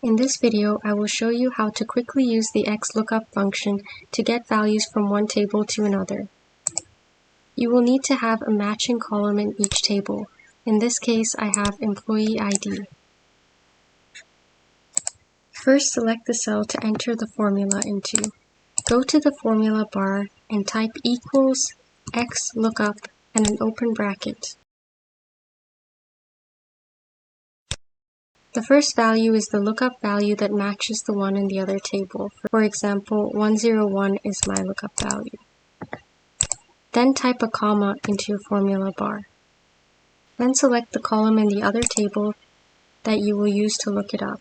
In this video, I will show you how to quickly use the XLOOKUP function to get values from one table to another. You will need to have a matching column in each table. In this case, I have employee ID. First, select the cell to enter the formula into. Go to the formula bar and type equals XLOOKUP and an open bracket. The first value is the lookup value that matches the one in the other table. For example, 101 is my lookup value. Then type a comma into your formula bar. Then select the column in the other table that you will use to look it up.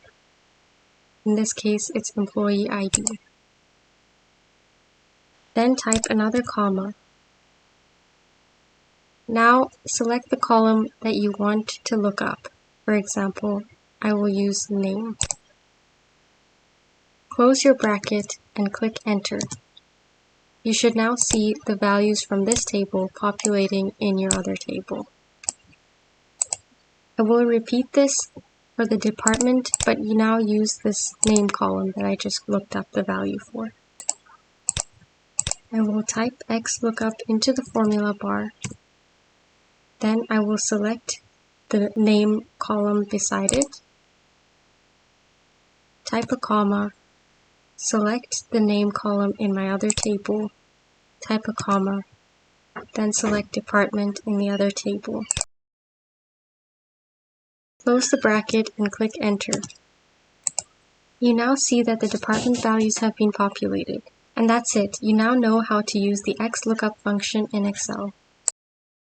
In this case, it's employee ID. Then type another comma. Now select the column that you want to look up. For example, I will use name. Close your bracket and click enter. You should now see the values from this table populating in your other table. I will repeat this for the department, but you now use this name column that I just looked up the value for. I will type XLOOKUP into the formula bar. Then I will select the name column beside it. Type a comma, select the name column in my other table, type a comma, then select department in the other table. Close the bracket and click enter. You now see that the department values have been populated. And that's it. You now know how to use the XLOOKUP function in Excel.